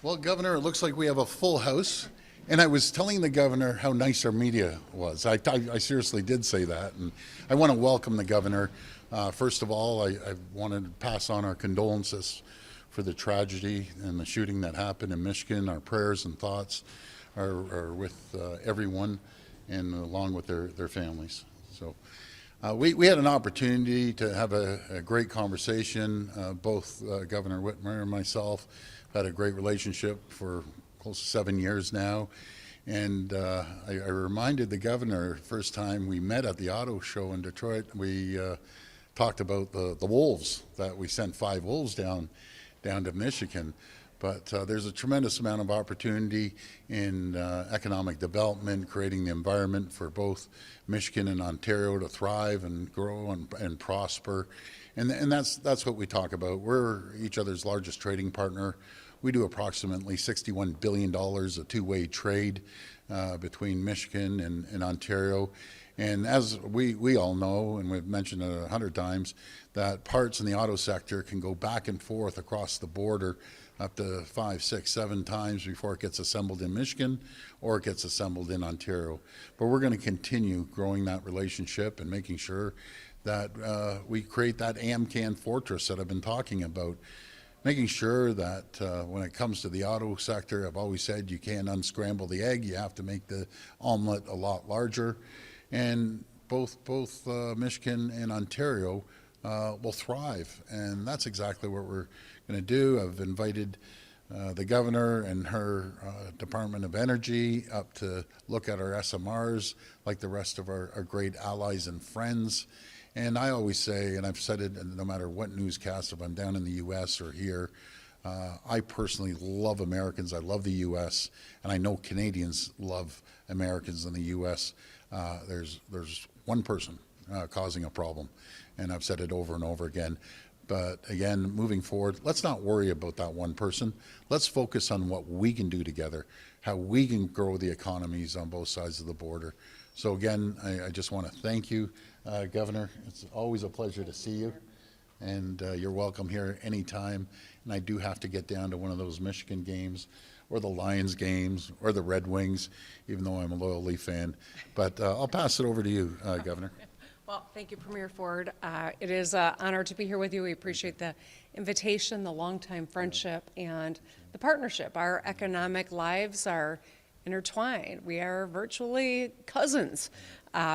Well, Governor, it looks like we have a full house. And I was telling the governor how nice our media was. I seriously did say that. And I want to welcome the governor. First of all, I wanted to pass on our condolences for the tragedy and the shooting that happened in Michigan. Our prayers and thoughts are with everyone and along with their families. So we had an opportunity to have a great conversation. Both Governor Whitmer and myself had a great relationship for close to 7 years now. And I reminded the governor, first time we met at the auto show in Detroit, we talked about the wolves, that we sent 5 wolves down to Michigan. But there's a tremendous amount of opportunity in economic development, creating the environment for both Michigan and Ontario to thrive and grow and prosper. And that's what we talk about. We're each other's largest trading partner. We do approximately $61 billion of two-way trade between Michigan and Ontario. And as we all know, and we've mentioned it 100 times, that parts in the auto sector can go back and forth across the border up to 5, 6, 7 times before it gets assembled in Michigan or it gets assembled in Ontario. But we're going to continue growing that relationship and making sure that we create that AmCan fortress that I've been talking about. Making sure that when it comes to the auto sector, I've always said you can't unscramble the egg. You have to make the omelet a lot larger. And both Michigan and Ontario will thrive. And that's exactly what we're going to do. I've invited the governor and her Department of Energy up to look at our SMRs like the rest of our great allies and friends. And I always say, and I've said it no matter what newscast, if I'm down in the U.S. or here, I personally love Americans. I love the U.S. and I know Canadians love Americans in the U.S. There's one person causing a problem, and I've said it over and over again. But again, moving forward, let's not worry about that one person. Let's focus on what we can do together, how we can grow the economies on both sides of the border. So again, I just want to thank you, Governor. It's always a pleasure to see you, and you're welcome here anytime. And I do have to get down to one of those Michigan games or the Lions games or the Red Wings, even though I'm a loyal Leaf fan. But I'll pass it over to you, Governor. Well, thank you, Premier Ford. It is an honor to be here with you. We appreciate the invitation, the longtime friendship, and the partnership. Our economic lives are intertwined. We are virtually cousins.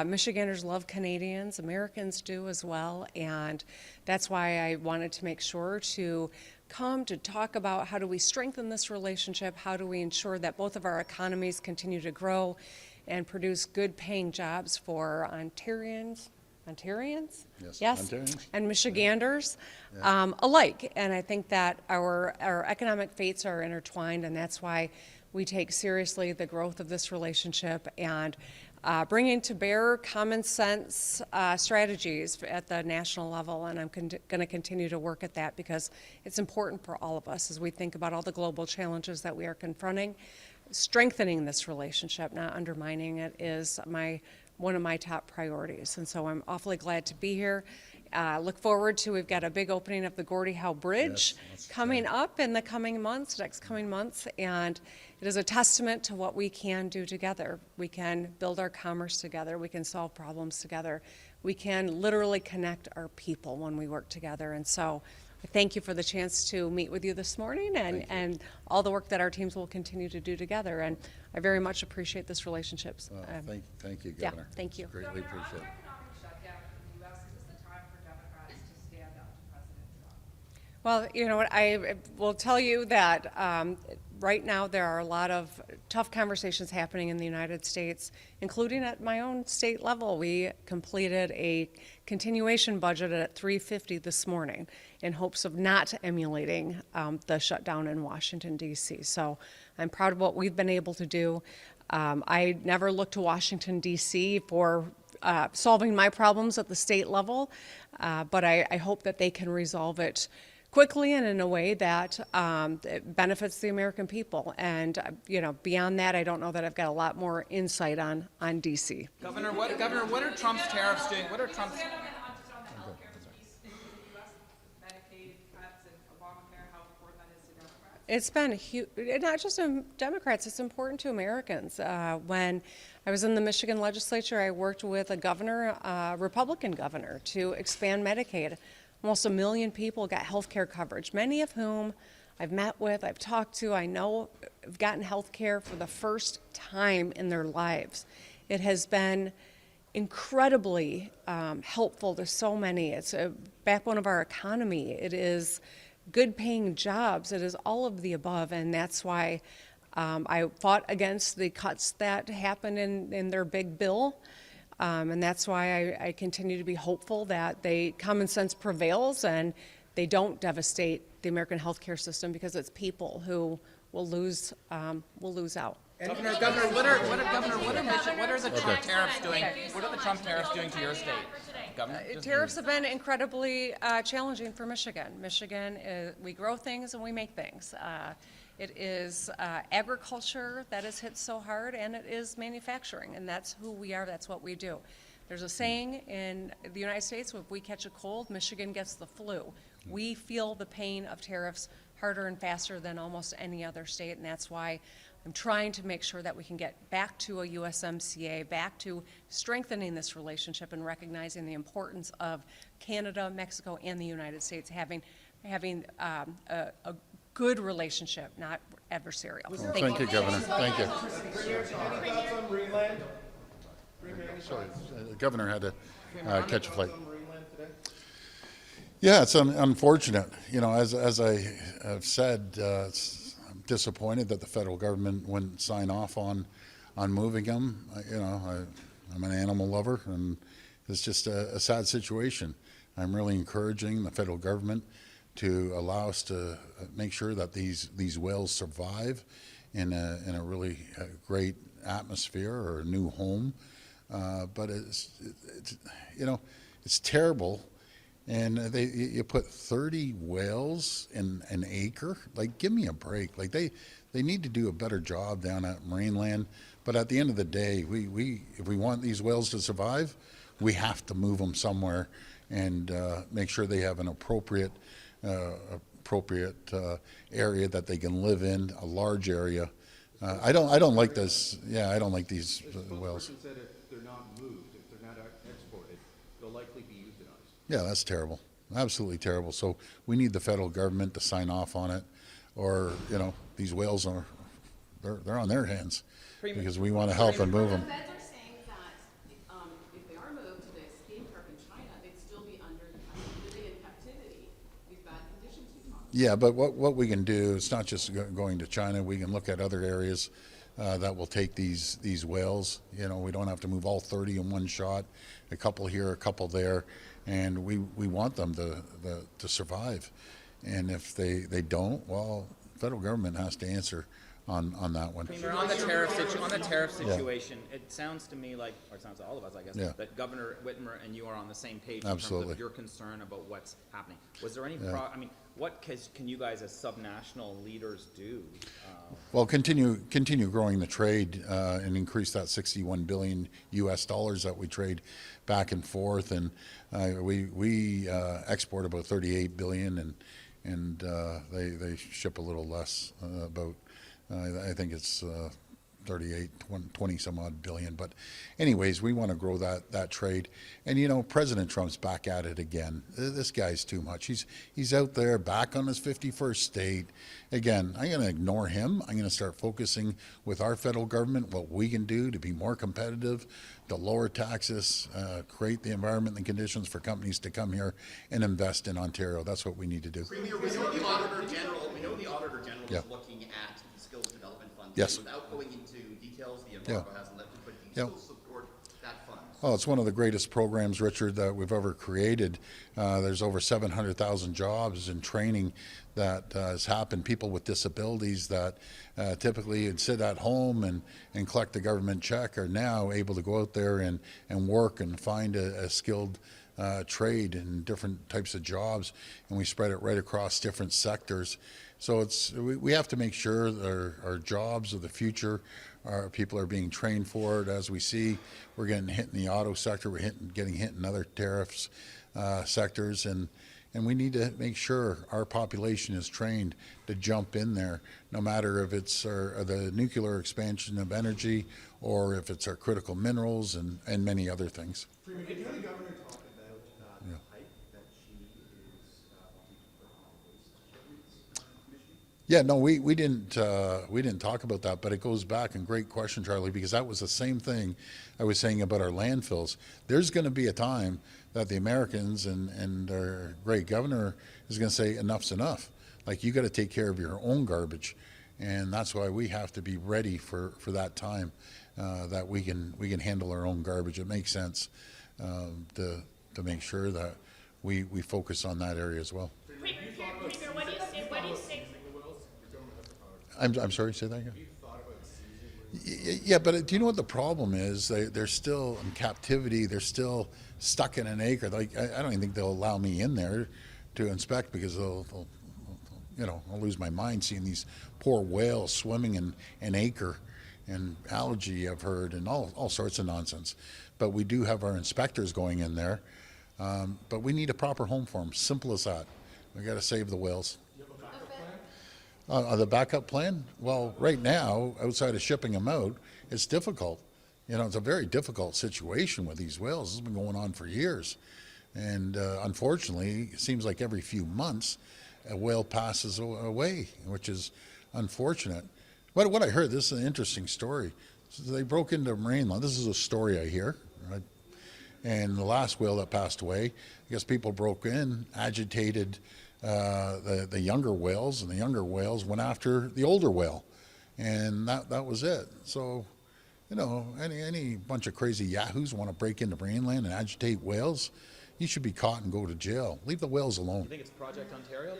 Michiganders love Canadians, Americans do as well, and that's why I wanted to make sure to come to talk about how do we strengthen this relationship, how do we ensure that both of our economies continue to grow and produce good paying jobs for Ontarians, yes, Ontarians. And Michiganders alike. And I think that our economic fates are intertwined, and that's why we take seriously the growth of this relationship and bringing to bear common sense strategies at the national level. And I'm going to continue to work at that because it's important for all of us as we think about all the global challenges that we are confronting. Strengthening this relationship, not undermining it, is one of my top priorities. And so I'm awfully glad to be here. Look forward to, we've got a big opening of the Gordie Howe Bridge coming up in the coming months, next coming months, and it is a testament to what we can do together. We can build our commerce together. We can solve problems together. We can literally connect our people when we work together. And so I thank you for the chance to meet with you this morning and all the work that our teams will continue to do together. And I very much appreciate this relationship. Thank you, Governor. Yeah, thank you. Greatly appreciate it. Well, you know what, I will tell you that right now there are a lot of tough conversations happening in the United States, including at my own state level. We completed a continuation budget at $350 this morning in hopes of not emulating the shutdown in Washington, D.C. So I'm proud of what we've been able to do. I never look to Washington, D.C. for solving my problems at the state level, but I hope that they can resolve it quickly and in a way that it benefits the American people. And beyond that, I don't know that I've got a lot more insight on DC. Governor, what are Trump's tariffs doing? What are Trump's It's been huge, not just Democrats, it's important to Americans. When I was in the Michigan legislature, I worked with a governor, a Republican governor, to expand Medicaid. Almost 1 million people got health care coverage, many of whom I've met with, I've talked to, I know have gotten health care for the first time in their lives. It has been incredibly helpful to so many. It's a backbone of our economy. It is good paying jobs. It is all of the above, and that's why I fought against the cuts that happened in their big bill. And that's why I continue to be hopeful that common sense prevails and they don't devastate the American healthcare system, because it's people who will lose out. Governor, what are the Trump tariffs doing? What are the Trump tariffs doing to your state, Governor? Tariffs have been incredibly challenging for Michigan. We grow things and we make things. It is agriculture that is hit so hard, and it is manufacturing, and that's who we are, that's what we do. There's a saying in the United States, if we catch a cold, Michigan gets the flu. We feel the pain of tariffs harder and faster than almost any other state, and that's why I'm trying to make sure that we can get back to a USMCA, back to strengthening this relationship and recognizing the importance of Canada, Mexico, and the United States having a good relationship, not adversarial. Well, thank you, Governor. Thank you. Sorry, the governor had to catch a flight. Yeah, it's unfortunate. You know, as I have said, I'm disappointed that the federal government wouldn't sign off on moving them. I'm an animal lover, and it's just a sad situation. I'm really encouraging the federal government to allow us to make sure that these whales survive in a really great atmosphere or a new home. But it's terrible. And you put 30 whales in an acre. Like, give me a break. Like, they need to do a better job down at Marineland. But at the end of the day, if we want these whales to survive, we have to move them somewhere and make sure they have an appropriate area that they can live in, a large area. I don't like this. Yeah, I don't like these whales. The spokesperson said if they're not moved, if they're not exported, they'll likely be euthanized. Yeah, that's terrible. Absolutely terrible. So we need the federal government to sign off on it, or these whales they're on their hands because we want to help and move them. The feds are saying that if they are moved to the escape park in China, they'd still be living in captivity. These bad conditions you talked about. Yeah, but what we can do, it's not just going to China. We can look at other areas that will take these whales. We don't have to move all 30 in one shot. A couple here, a couple there, and we want them to survive. And if they don't, well, the federal government has to answer on that one. On the tariff situation, it sounds to me like, or it sounds to all of us, I guess, Yeah. that Governor Whitmer and you are on the same page in Absolutely. terms of your concern about what's happening. Was there any? Yeah. What can you guys as subnational leaders do? Well, continue growing the trade and increase that $61 billion US that we trade back and forth, and we export about $38 billion, and they ship a little less, about I think it's 20 some odd billion. But anyways, we want to grow that trade. And President Trump's back at it again. This guy's too much. He's out there back on his 51st state. Again, I'm going to ignore him. I'm going to start focusing with our federal government what we can do to be more competitive, to lower taxes, create the environment and conditions for companies to come here and invest in Ontario. That's what we need to do. Premier, we know the Auditor General Yeah. is looking at the Skills Development Fund. Yes. Without going into details, the embargo hasn't let you, but do you still support that fund? Oh, it's one of the greatest programs, Richard, that we've ever created. There's over 700,000 jobs and training that has happened. People with disabilities that typically would sit at home and collect the government check are now able to go out there and work and find a skilled trade in different types of jobs, and we spread it right across different sectors. So we have to make sure that our jobs of the future, our people are being trained for it. As we see, we're getting hit in the auto sector, we're getting hit in other tariffs sectors, and And we need to make sure our population is trained to jump in there, no matter if it's the nuclear expansion of energy or if it's our critical minerals and many other things. Freeman, did you hear the governor talk about the hike that she is wanting to put on waste shipments commission? Yeah, no, we didn't talk about that, but it goes back, and great question, Charlie, because that was the same thing I was saying about our landfills. There's going to be a time that the Americans and our great governor is going to say enough's enough. Like, you got to take care of your own garbage, and that's why we have to be ready for that time that we can handle our own garbage. It makes sense to make sure that we focus on that area as well. Premier, what do you say? I'm sorry, say that again? Yeah, but do you know what the problem is? They're still in captivity. They're still stuck in an acre. Like, I don't even think they'll allow me in there to inspect, because they'll I'll lose my mind seeing these poor whales swimming in an acre, and algae I've heard, and all sorts of nonsense. But we do have our inspectors going in there. But we need a proper home for them. Simple as that. We got to save the whales. The backup plan? Well, right now, outside of shipping them out, it's difficult. It's a very difficult situation with these whales. This has been going on for years. And unfortunately, it seems like every few months, a whale passes away, which is unfortunate. What I heard, this is an interesting story. So they broke into marine law. This is a story I hear. Right? And the last whale that passed away, I guess people broke in, agitated the younger whales, and the younger whales went after the older whale, and that was it. So, any bunch of crazy yahoos want to break into Marineland and agitate whales, you should be caught and go to jail. Leave the whales alone. You think it's Project Ontario?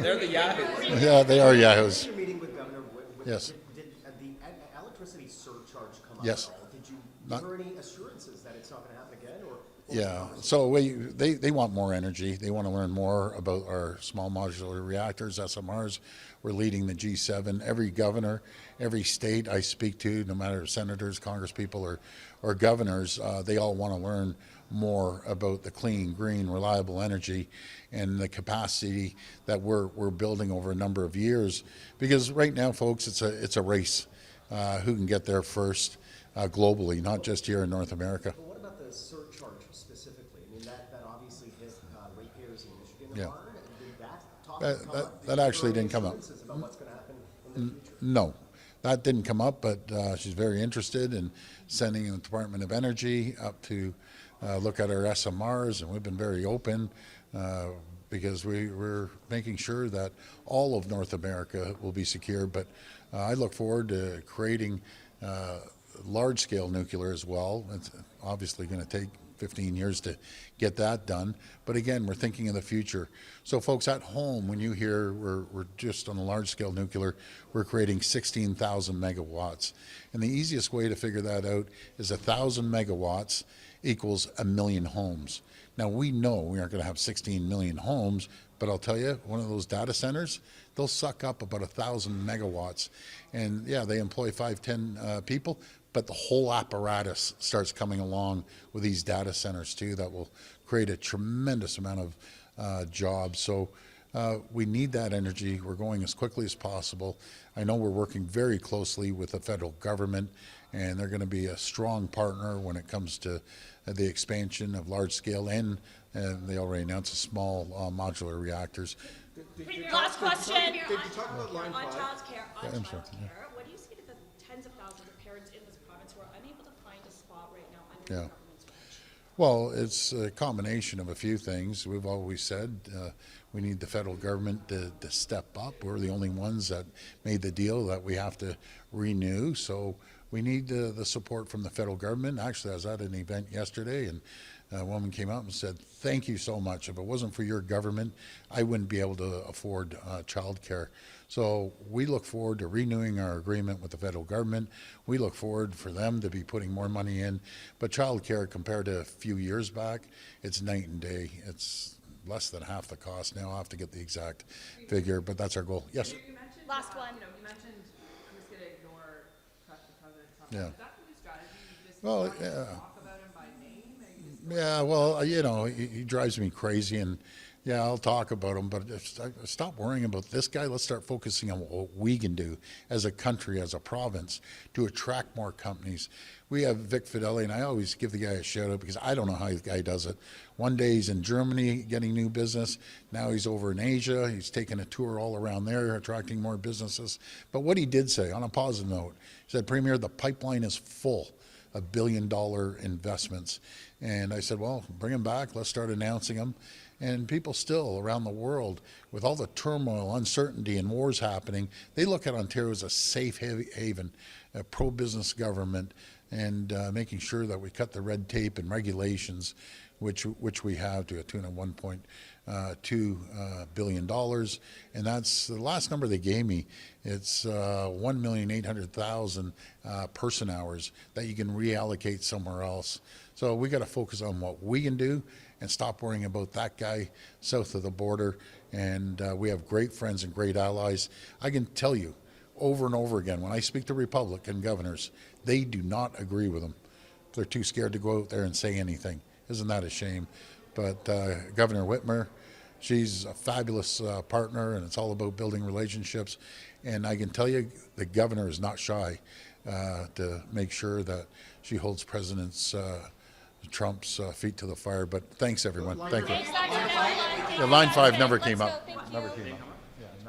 They're the yahoos. Yeah, they are yahoos. Your meeting with Governor Whitmer, Yes. Did the electricity surcharge come up Yes. at all? Did you Not- give her any assurances that it's not going to happen again, or? Yeah, so they want more energy. They want to learn more about our small modular reactors, SMRs. We're leading the G7. Every governor, every state I speak to, no matter senators, congresspeople, or governors, they all want to learn more about the clean, green, reliable energy and the capacity that we're building over a number of years. Because right now, folks, it's a race. Who can get there first globally, not just here in North America. But what about the surcharge specifically? I mean, that obviously hit ratepayers in Michigan Yeah. hard. Did that talk That- come that- up? that Did you actually give her didn't come up. assurances about what's going to happen in the future? No, that didn't come up, but she's very interested in sending the Department of Energy up to look at our SMRs, and we've been very open because we're making sure that all of North America will be secure. But I look forward to creating large-scale nuclear as well. It's obviously going to take 15 years to get that done. But again, we're thinking of the future. So folks at home, when you hear we're just on a large-scale nuclear, we're creating 16,000 megawatts. And the easiest way to figure that out is 1,000 megawatts equals 1 million homes. Now, we know we aren't going to have 16 million homes, but I'll tell you, one of those data centers, they'll suck up about 1,000 megawatts. And yeah, they employ 5-10 people, but the whole apparatus starts coming along with these data centers too that will create a tremendous amount of jobs. So we need that energy. We're going as quickly as possible. I know we're working very closely with the federal government, and they're going to be a strong partner when it comes to the expansion of large scale and they already announced small modular reactors. Last question. Did you talk about line On 5? childcare, I'm sorry, yeah. what do you say to the tens of thousands of parents in this province who are unable to find a spot right now under Yeah. the government's watch? Well, it's a combination of a few things. We've always said we need the federal government to step up. We're the only ones that made the deal that we have to renew. So we need the support from the federal government. Actually, I was at an event yesterday, and a woman came up and said, "Thank you so much. If it wasn't for your government, I wouldn't be able to afford child care." So we look forward to renewing our agreement with the federal government. We look forward for them to be putting more money in. But child care, compared to a few years back, it's night and day. It's less than half the cost now. I'll have to get the exact figure, but that's our goal. Yes? You mentioned, Last one. you mentioned who's going to ignore President Trump. Yeah. Is that the new strategy? You just Well, not even yeah. talk about him by name? Are you just Yeah, well, you know, he drives me crazy, and yeah, I'll talk about him, but stop worrying about this guy. Let's start focusing on what we can do as a country, as a province, to attract more companies. We have Vic Fideli, and I always give the guy a shout out because I don't know how the guy does it. One day he's in Germany getting new business. Now he's over in Asia. He's taking a tour all around there, attracting more businesses. But what he did say, on a positive note, he said, Premier, the pipeline is full of billion-dollar investments. And I said, well, bring them back. Let's start announcing them. And people still around the world, with all the turmoil, uncertainty, and wars happening, they look at Ontario as a safe haven, a pro-business government, and making sure that we cut the red tape and regulations, which we have, to a tune of $1.2 billion. And that's the last number they gave me. It's 1,800,000 person hours that you can reallocate somewhere else. So we got to focus on what we can do and stop worrying about that guy south of the border. And we have great friends and great allies. I can tell you over and over again, when I speak to Republican governors, they do not agree with them. They're too scared to go out there and say anything. Isn't that a shame? But Governor Whitmer, she's a fabulous partner, and it's all about building relationships. And I can tell you, the governor is not shy to make sure that she holds President Trump's feet to the fire. But thanks, everyone. Thank you. Yeah, line 5 never came up. Never came up.